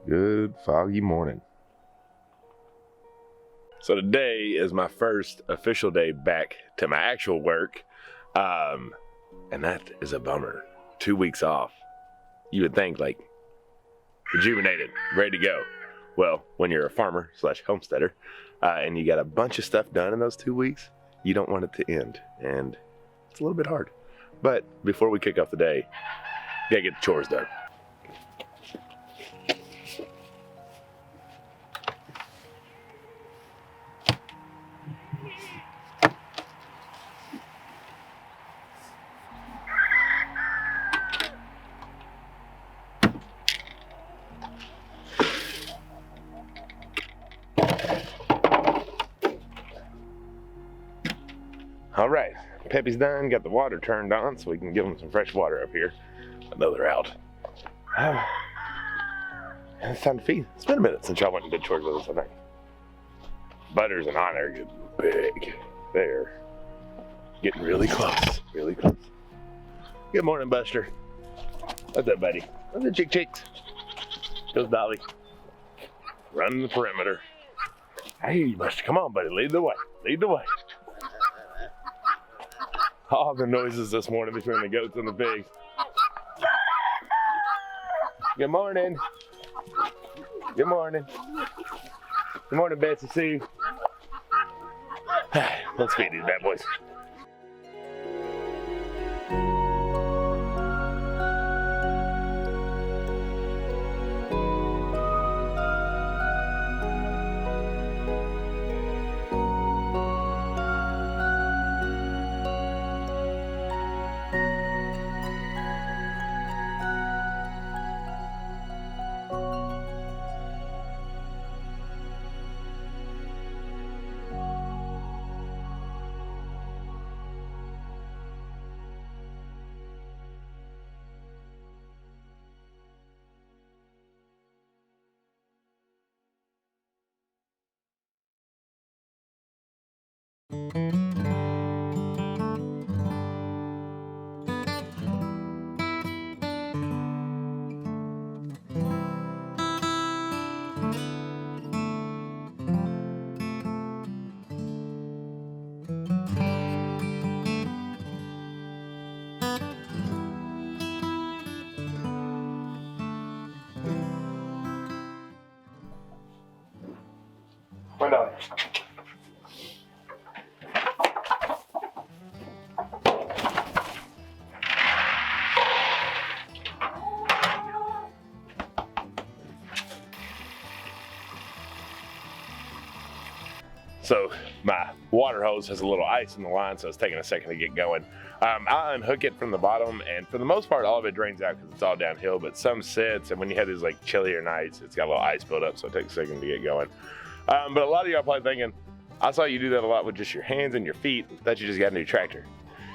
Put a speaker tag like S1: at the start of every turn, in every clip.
S1: Good foggy morning. So today is my first official day back to my actual work, and that is a bummer. 2 weeks off. You would think like rejuvenated, ready to go. Well, when you're a farmer / homesteader, and you got a bunch of stuff done in those 2 weeks, you don't want it to end, and it's a little bit hard. But before we kick off the day, gotta get the chores done. All right, Peppy's done, got the water turned on so we can give them some fresh water up here. I know they're out. And it's time to feed. It's been a minute since y'all went and did chores with us, I think. Butters and Anna are getting big. They're getting really close, really close. Good morning, Buster. What's up, buddy? What's up, chicks? Goes Dolly. Running the perimeter. I hear you, Buster. Come on, buddy, lead the way, lead the way. All the noises this morning between the goats and the pigs. Good morning. Good morning. Good morning, Betsy Sue. Let's feed these bad boys. Come on. So my water hose has a little ice in the line, so it's taking a second to get going. I unhook it from the bottom, and for the most part, all of it drains out because it's all downhill, but some sits, and when you have these like chillier nights, it's got a little ice build up, so it takes a second to get going. But a lot of y'all probably thinking, I saw you do that a lot with just your hands and your feet, that you just got a new tractor.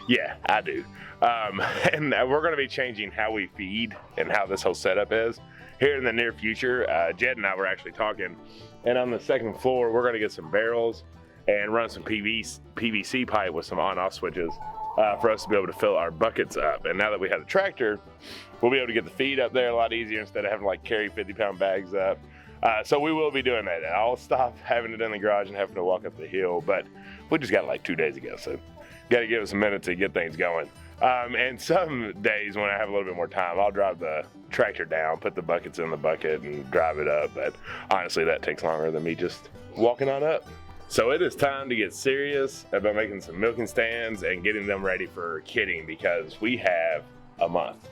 S1: Yeah, I do. And we're gonna be changing how we feed and how this whole setup is here in the near future. Jed and I were actually talking, and on the second floor, we're gonna get some barrels and run some PVC pipe with some on-off switches for us to be able to fill our buckets up. And now that we have the tractor, we'll be able to get the feed up there a lot easier instead of having to like carry 50-pound bags up. So we will be doing that. I'll stop having it in the garage and having to walk up the hill, but we just got it like 2 days ago, so got to give us a minute to get things going. And some days when I have a little bit more time, I'll drive the tractor down, put the buckets in the bucket and drive it up, but honestly that takes longer than me just walking on up. So it is time to get serious about making some milking stands and getting them ready for kidding, because we have a month.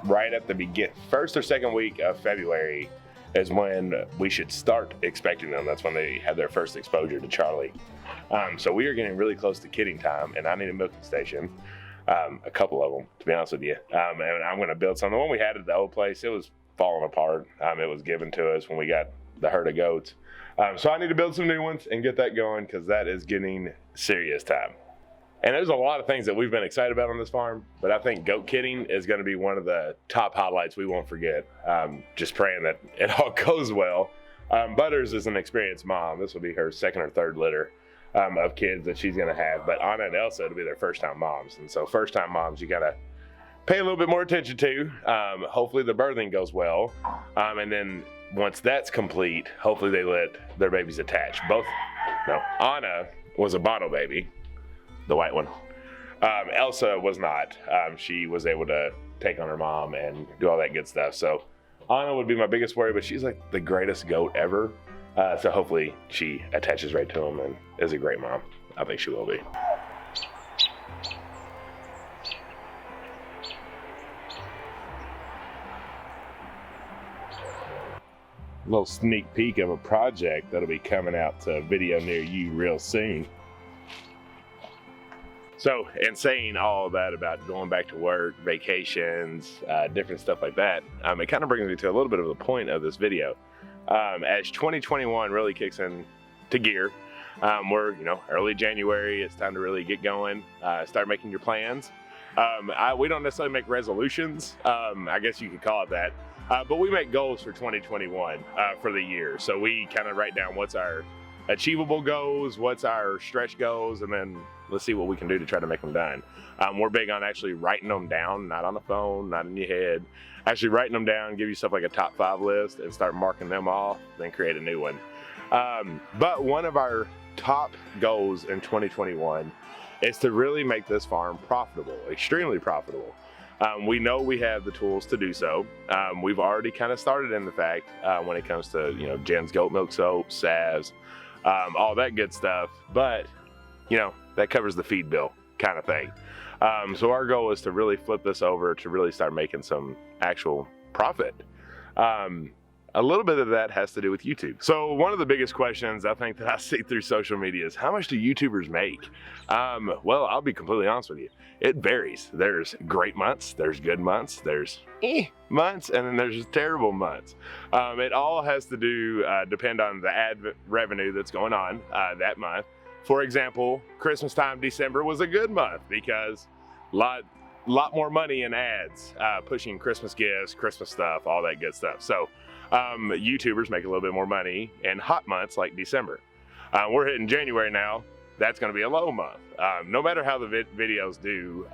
S1: Right at the first or second week of February is when we should start expecting them. That's when they have their first exposure to Charlie. So we are getting really close to kidding time, and I need a milking station, a couple of them, to be honest with you. And I'm gonna build some. The one we had at the old place, it was falling apart. It was given to us when we got the herd of goats. So I need to build some new ones and get that going, because that is getting serious time. And there's a lot of things that we've been excited about on this farm, but I think goat kidding is going to be one of the top highlights we won't forget. Just praying that it all goes well. Butters is an experienced mom. This will be her second or third litter of kids that she's going to have. But Anna and Elsa will be their first time moms. And so first time moms, you got to pay a little bit more attention to. Hopefully the birthing goes well. And then once that's complete, hopefully they let their babies attach. Anna was a bottle baby, the white one. Elsa was not. She was able to take on her mom and do all that good stuff. So Anna would be my biggest worry, but she's like the greatest goat ever. So hopefully she attaches right to him and is a great mom. I think she will be. Little sneak peek of a project that'll be coming out to a video near you real soon. So, in saying all that about going back to work, vacations, different stuff like that, it kind of brings me to a little bit of the point of this video. As 2021 really kicks into gear, we're early January, it's time to really get going, start making your plans. We don't necessarily make resolutions, I guess you could call it that, but we make goals for 2021 for the year. So we kind of write down what's our achievable goals, what's our stretch goals, and then let's see what we can do to try to make them done. We're big on actually writing them down, not on the phone, not in your head. Actually writing them down, give yourself like a top 5 list and start marking them off, then create a new one. But one of our top goals in 2021 is to really make this farm profitable, extremely profitable. We know we have the tools to do so. We've already kind of started in the fact when it comes to Jen's goat milk soap, salves, all that good stuff. But that covers the feed bill kind of thing. So our goal is to really flip this over to really start making some actual profit. A little bit of that has to do with YouTube. So one of the biggest questions I think that I see through social media is, how much do YouTubers make? Well, I'll be completely honest with you. It varies. There's great months, there's good months, there's months, and then there's just terrible months. It all has to do, depend on the ad revenue that's going on that month. For example, Christmas time, December was a good month because lot more money in ads, pushing Christmas gifts, Christmas stuff, all that good stuff. So YouTubers make a little bit more money in hot months like December. We're hitting January now. That's going to be a low month. No matter how the videos do,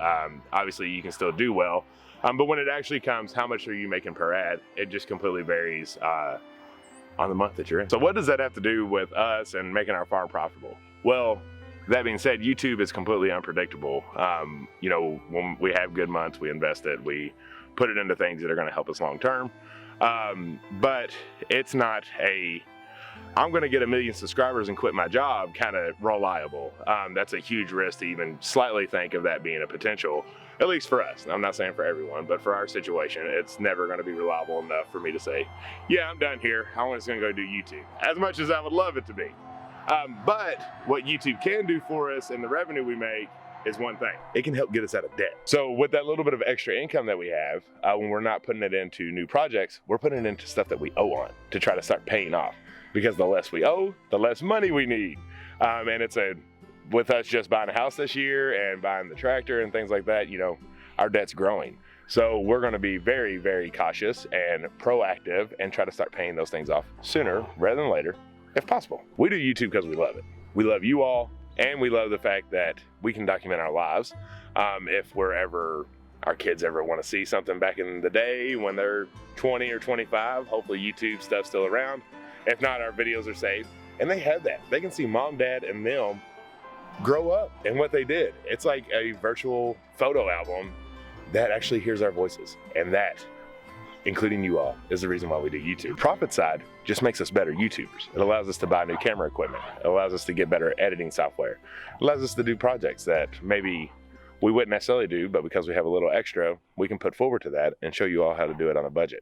S1: obviously you can still do well. But when it actually comes, how much are you making per ad? It just completely varies on the month that you're in. So what does that have to do with us and making our farm profitable? Well, that being said, YouTube is completely unpredictable. When we have good months, we invest it, we put it into things that are going to help us long term. But it's not I'm going to get 1 million subscribers and quit my job kind of reliable. That's a huge risk to even slightly think of that being a potential, at least for us. I'm not saying for everyone, but for our situation, it's never going to be reliable enough for me to say, yeah, I'm done here. I'm just going to go do YouTube, as much as I would love it to be. But what YouTube can do for us and the revenue we make is one thing. It can help get us out of debt. So with that little bit of extra income that we have, when we're not putting it into new projects, we're putting it into stuff that we owe on to try to start paying off. Because the less we owe, the less money we need. And with us just buying a house this year and buying the tractor and things like that, our debt's growing. So we're gonna be very, very cautious and proactive and try to start paying those things off sooner rather than later, if possible. We do YouTube because we love it. We love you all, and we love the fact that we can document our lives. If our kids ever want to see something back in the day when they're 20 or 25, hopefully YouTube stuff's still around. If not, our videos are saved, and they have that. They can see mom, dad, and them grow up and what they did. It's like a virtual photo album that actually hears our voices, and that, including you all, is the reason why we do YouTube. Profit side just makes us better YouTubers. It allows us to buy new camera equipment. It allows us to get better editing software. It allows us to do projects that maybe we wouldn't necessarily do, but because we have a little extra, we can put forward to that and show you all how to do it on a budget.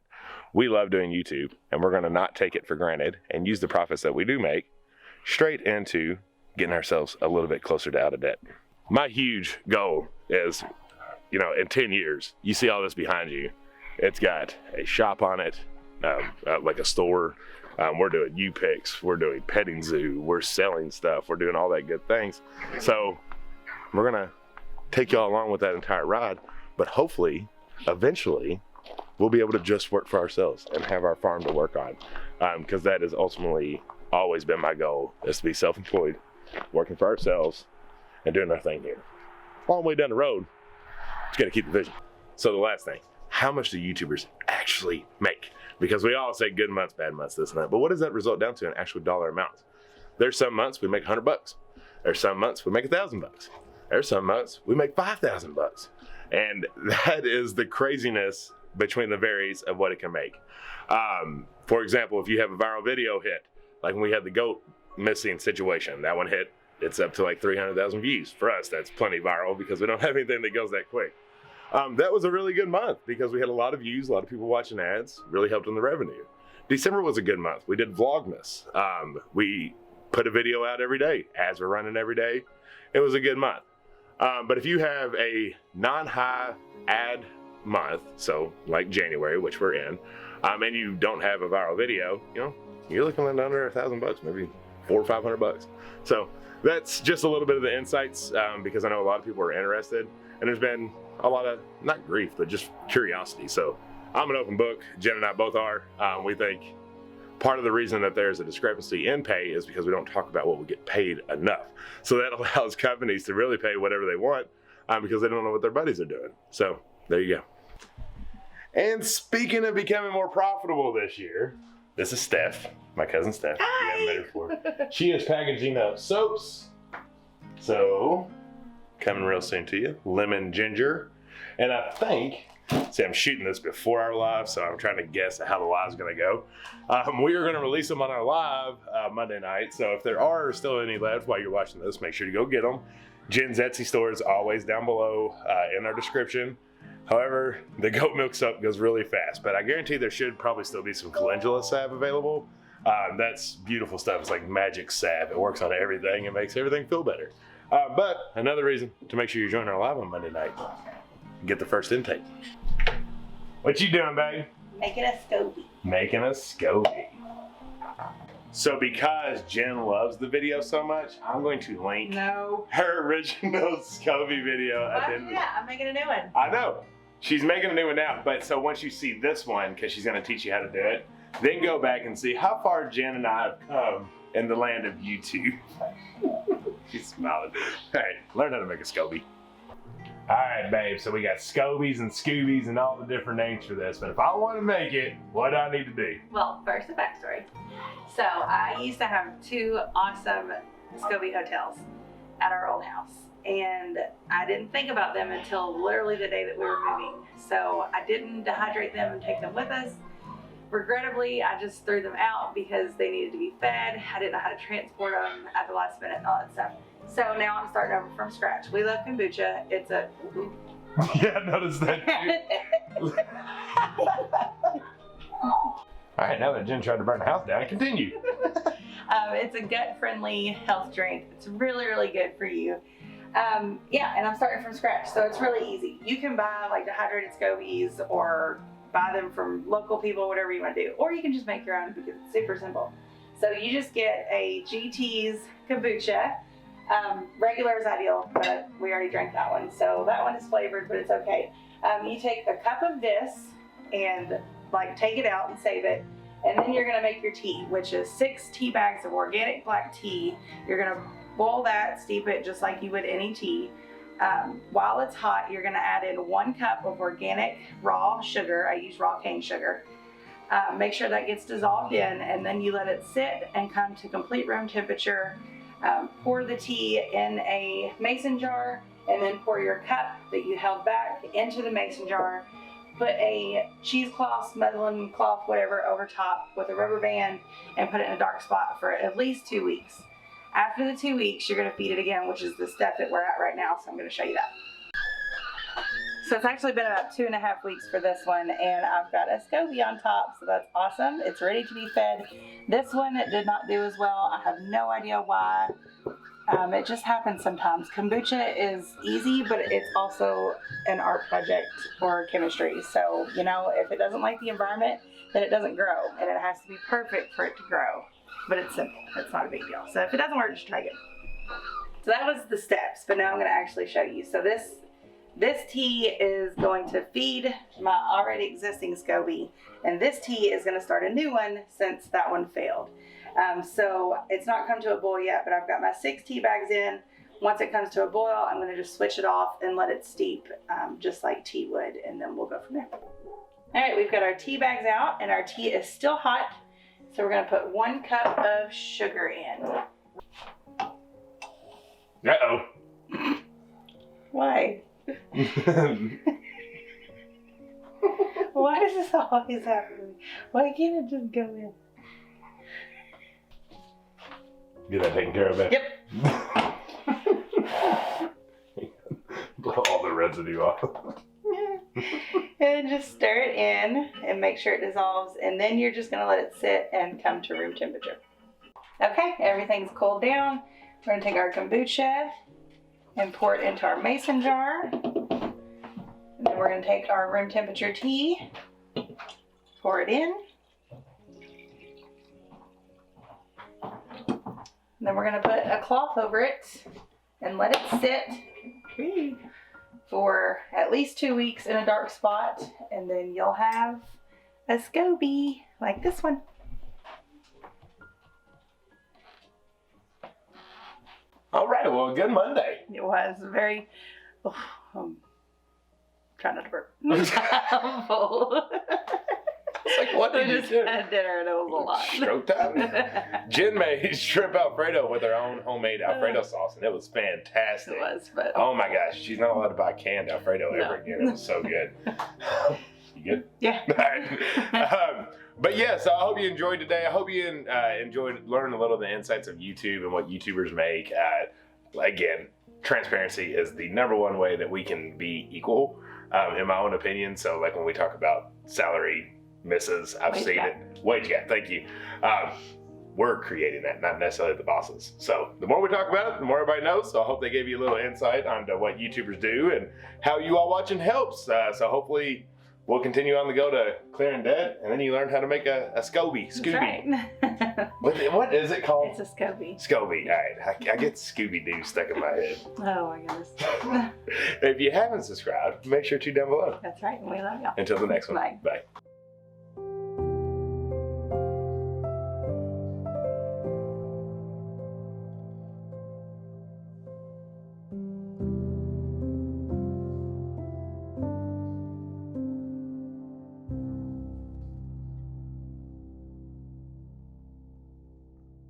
S1: We love doing YouTube, and we're gonna not take it for granted and use the profits that we do make straight into getting ourselves a little bit closer to out of debt. My huge goal is, in 10 years, you see all this behind you. It's got a shop on it, like a store. We're doing U-Picks, we're doing petting zoo, we're selling stuff, we're doing all that good things. So we're gonna take y'all along with that entire ride, but hopefully, eventually, we'll be able to just work for ourselves and have our farm to work on. Because that has ultimately always been my goal, is to be self-employed, working for ourselves and doing our thing here. Long way down the road, just gotta keep the vision. So the last thing, how much do YouTubers actually make? Because we all say good months, bad months, this and that, but what does that result down to in actual dollar amounts? There's some months we make $100. There's some months we make $1,000. There's some months we make $5,000. And that is the craziness between the varies of what it can make. For example, if you have a viral video hit, like when we had the goat missing situation, that one hit, it's up to like 300,000 views. For us, that's plenty viral because we don't have anything that goes that quick. That was a really good month because we had a lot of views, a lot of people watching ads, really helped in the revenue. December was a good month. We did Vlogmas. We put a video out every day. Ads were running every day. It was a good month. But if you have a non-high ad month, so like January, which we're in, and you don't have a viral video, you know, you're looking at under $1,000, maybe $400 or $500. So that's just a little bit of the insights because I know a lot of people are interested, and there's been a lot of, not grief, but just curiosity. So I'm an open book. Jen and I both are. We think part of the reason that there's a discrepancy in pay is because we don't talk about what we get paid enough. So that allows companies to really pay whatever they want because they don't know what their buddies are doing. So there you go. And speaking of becoming more profitable this year, this is Steph, my cousin Steph.
S2: Hi.
S1: You haven't met her before. She is packaging up soaps. So coming real soon to you. Lemon ginger. And I think, see, I'm shooting this before our live, so I'm trying to guess how the live's gonna go. We are gonna release them on our live Monday night. So if there are still any left while you're watching this, make sure to go get them. Jen's Etsy store is always down below in our description. However, the goat milk soap goes really fast, but I guarantee there should probably still be some calendula salve available. That's beautiful stuff. It's like magic salve. It works on everything. It makes everything feel better. But another reason to make sure you join our live on Monday night. Get the first intake. What you doing, babe?
S2: Making a SCOBY.
S1: Making a SCOBY. So because Jen loves the video so much, I'm going to link her original SCOBY video at the end.
S2: Yeah, I'm making a new one.
S1: I know. She's making a new one now, but so once you see this one, because she's going to teach you how to do it, then go back and see how far Jen and I have come in the land of YouTube. She's smiling. All right, learn how to make a SCOBY. All right, babe, so we got SCOBYs and SCOOBYs and all the different names for this, but if I want to make it, what do I need to do?
S2: Well, first, the backstory. So I used to have 2 awesome SCOBY hotels at our old house, and I didn't think about them until literally the day that we were moving. So I didn't dehydrate them and take them with us. Regrettably, I just threw them out because they needed to be fed. I didn't know how to transport them at the last minute and all that stuff. So now I'm starting over from scratch. We love kombucha. It's a...
S1: Yeah, I noticed that too. All right, now that Jen tried to burn the house down, continue.
S2: It's a gut-friendly health drink. It's really, really good for you. Yeah, and I'm starting from scratch, so it's really easy. You can buy like dehydrated SCOBYs or buy them from local people, whatever you want to do. Or you can just make your own because it's super simple. So you just get a GT's kombucha. Regular is ideal, but we already drank that one. So that one is flavored, but it's okay. You take a cup of this and like take it out and save it. And then you're gonna make your tea, which is 6 tea bags of organic black tea. You're gonna boil that, steep it just like you would any tea. While it's hot, you're gonna add in 1 cup of organic raw sugar. I use raw cane sugar. Make sure that gets dissolved in, and then you let it sit and come to complete room temperature. Pour the tea in a mason jar, and then pour your cup that you held back into the mason jar. Put a cheesecloth, muslin cloth, whatever, over top with a rubber band, and put it in a dark spot for at least 2 weeks. After the 2 weeks, you're going to feed it again, which is the step that we're at right now, so I'm going to show you that. So it's actually been about 2.5 weeks for this one, and I've got a SCOBY on top, so that's awesome. It's ready to be fed. This one did not do as well. I have no idea why. It just happens sometimes. Kombucha is easy, but it's also an art project or chemistry. So, you know, if it doesn't like the environment, then it doesn't grow, and it has to be perfect for it to grow. But it's simple. It's not a big deal. So if it doesn't work, just try again. So that was the steps, but now I'm going to actually show you. So this tea is going to feed my already existing SCOBY, and this tea is going to start a new one since that one failed. So it's not come to a boil yet, but I've got my 6 tea bags in. Once it comes to a boil, I'm going to just switch it off and let it steep just like tea would, and then we'll go from there. All right, we've got our tea bags out and our tea is still hot. So we're going to put 1 cup of sugar in.
S1: Uh-oh.
S2: Why? Why does this always happen to me? Why can't it just go in?
S1: Get that taken care of, man.
S2: Yep.
S1: Blow all the residue off.
S2: And just stir it in and make sure it dissolves. And then you're just going to let it sit and come to room temperature. Okay, everything's cooled down. We're going to take our kombucha and pour it into our mason jar. And then we're going to take our room temperature tea, pour it in. And then we're going to put a cloth over it and let it sit for at least 2 weeks in a dark spot, and then you'll have a SCOBY like this one.
S1: All right, well, good Monday.
S2: It was very, trying not to burp. I'm full.
S1: It's like, what did
S2: We
S1: you
S2: just
S1: do?
S2: had dinner and it was a lot.
S1: Stroke time. Jen made shrimp Alfredo with her own homemade Alfredo sauce, and it was fantastic.
S2: It was, but
S1: Oh my gosh, she's not allowed to buy canned Alfredo
S2: No.
S1: ever again. It was so good. You good?
S2: yeah.
S1: All right. But yeah, so I hope you enjoyed today. I hope you enjoyed learning a little of the insights of YouTube and what YouTubers make. Again, transparency is the #1 way that we can be equal, in my own opinion. So like when we talk about salary misses, I've
S2: Wage
S1: seen
S2: gap.
S1: it. Wage gap, thank you. We're creating that, not necessarily the bosses. So the more we talk about it, the more everybody knows. So I hope they gave you a little insight onto what YouTubers do and how you all watching helps. So hopefully we'll continue on the go to clearing debt, and then you learn how to make a SCOBY.
S2: That's
S1: Scooby.
S2: right.
S1: What is it called?
S2: It's a SCOBY.
S1: SCOBY. All right. I get Scooby-Doo stuck in my head.
S2: Oh my goodness.
S1: If you haven't subscribed, make sure to down below.
S2: That's right. We love y'all.
S1: Until the next one.
S2: Bye.
S1: Bye.